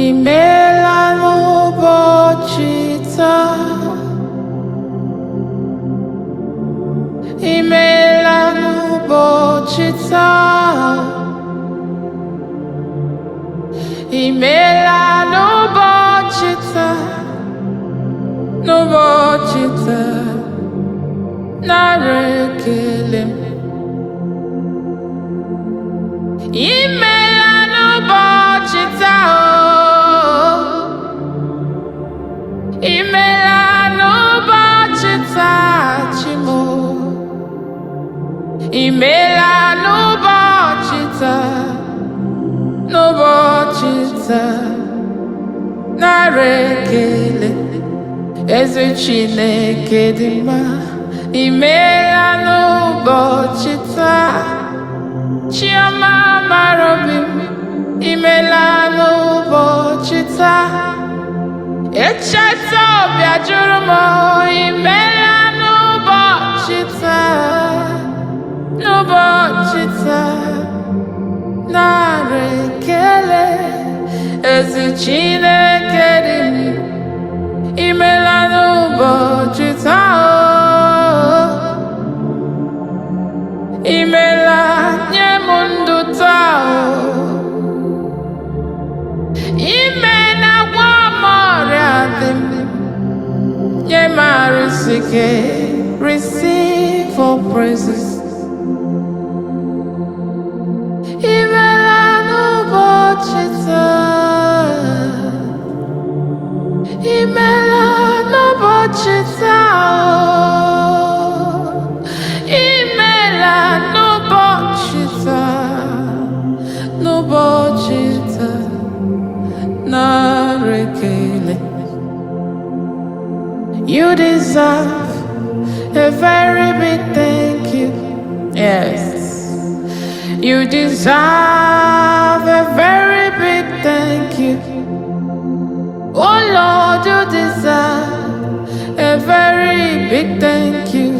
Imela n'ụbọchị taa, imela n'ụbọchị taa, imela n'ụbọchị taa, n'ụbọchị taa, nara ekele m. Imela n'ụbọchị taa, imela n'ụbọchị taa, Chimo. Imela n'ụbọchị taa, n'ụbọchị taa, nara ekele. Eze Chineke dị mma, imela n'ụbọchị taa. Chioma mara obi m, imela n'ụbọchị taa. Echeta ọbịa jụrụ m, imela n'ụbọchị taa, n'ụbọchị taa, nara ekele. Ezi Chineke dị m, imela n'ụbọchị taa. Imela nye m ndụ taa. Imela gwa m ọrịa dị m, nye m arụ isi ike. Receive all praises. Imela n'ụbọchị taa, imela n'ụbọchị taa, imela n'ụbọchị taa, n'ụbọchị taa, nara ekele. You deserve a very big thank you. Yes, you deserve a very big thank you. Oh Lord, you deserve a very big thank you.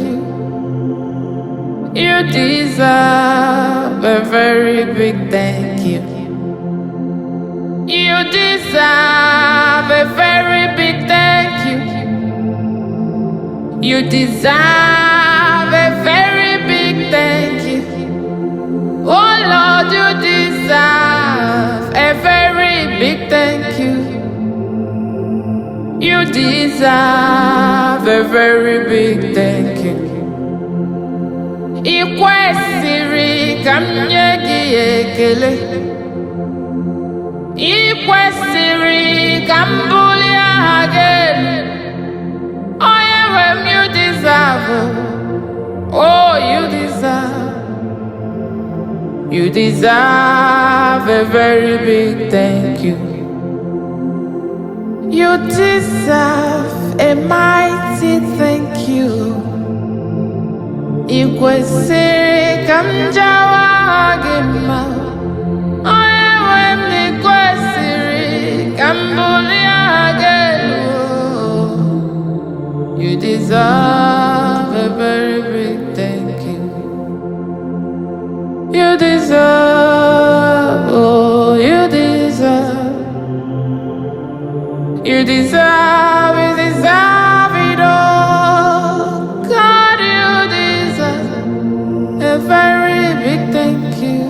You deserve a very big thank you. You deserve a very big thank you. You deserve a very big thank you. Oh Lord, you deserve a very big thank you. You deserve a very big thank you. I kwesịrị ka m nye gị ekele. I kwesịrị ka m bulie aha gị elu. Onye nwe m, you deserve. Oh, you deserve. You deserve a very big thank you. You deserve a mighty thank you. I kwesịrị ka m jawa gị mma. Onye nwe m, I kwesịrị ka m bulie aha gị elu. You deserve a very big thank you. You deserve, oh, you deserve. You deserve it all. God, you deserve a very big thank you.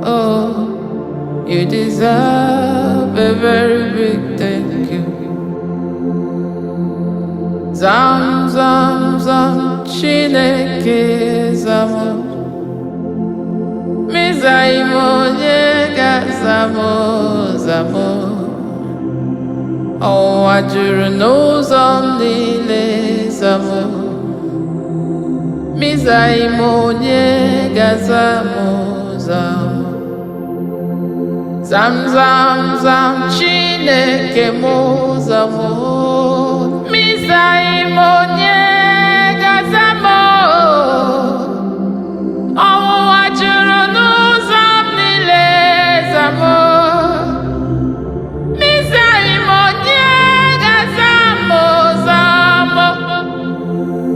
Oh, you deserve a very big thank you. Zam, zam, zam, Chineke zamo. Mizaimone ga zamo, zamo. Ọnwa juru n'ụzọ m niile, zamo. Mizaimone ga zamo, zamo. Zam, zam, zam, Chineke mo, zamo. Mizaimone ga zamo. Ọnwa juru n'ụzọ m niile, zamo.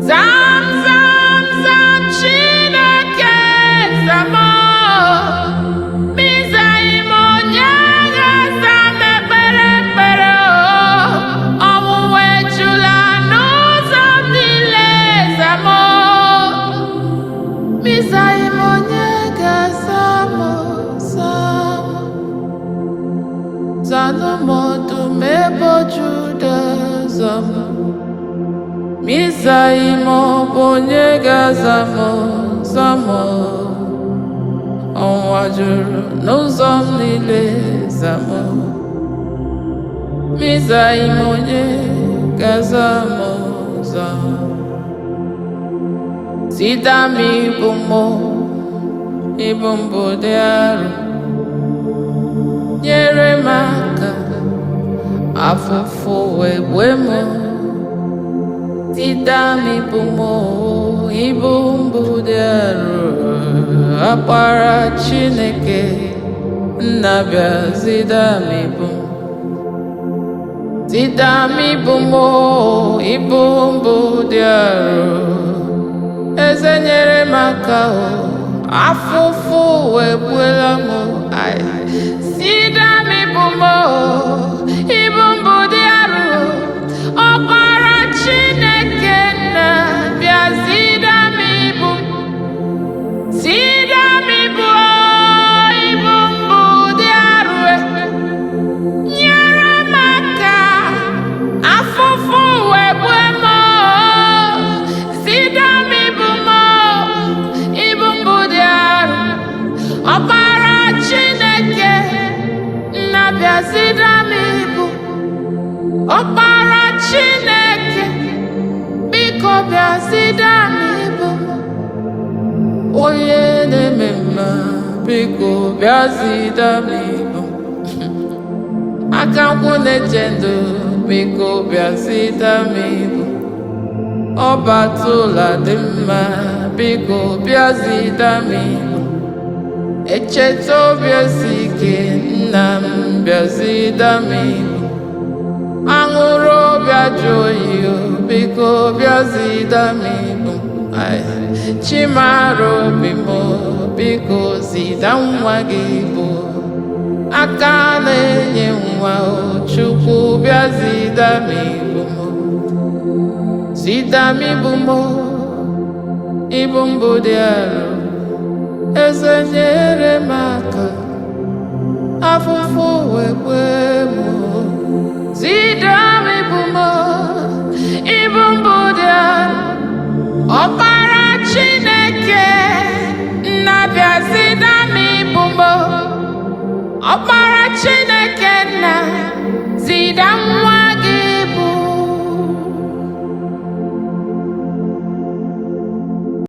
Zam, zam, zam, Chineke zamo. Mizaimone ga zam ekpere. Zanomodu mebo Juda zamo Misaimo bonyega zamo zamo Onwajuru n'ụzọ m niile zamo Misaimo nyega zamo zamo Sidami bumo ibumbu dearu nyere m aka afụfụ egbe m Sidami bumo ibumbu dearu akpara Chineke nnabịa Sidami bum Sidami bumo ibumbu dearu eze nyere m aka afụfụ egbuela m Sidami bumo ibumbu dearu ọkpara Chineke nnabịa Sidami bum Sidami bumo ibumbu dearu nyere m aka afụfụ egbuela m Sidami bumo ibumbu dearu ọkpara Chineke nnabịa Sidami bum ọkpara Chineke biko bịa Sidami bum onye na-eme mma biko bịa Sidami bum aka nkwụ na-eche ndụ biko bịa Sidami bum ọbatụla dị mma biko bịa Sidami bum echeta obi esi ike nna m bịa Sidami bum aṅụrụ obi ajụ oyi biko bịa Sidami bum chimara obi m biko zida nwa gị bụ aka na-enye nwa Chukwu bịa Sidami bum Sidami bumo ibumbu dearu eze nyere m aka afụfụ egbe m Sidami bumo ibumbu dearu ọkpara Chineke nnabịa Sidami bumo ọkpara Chineke nna zida nwa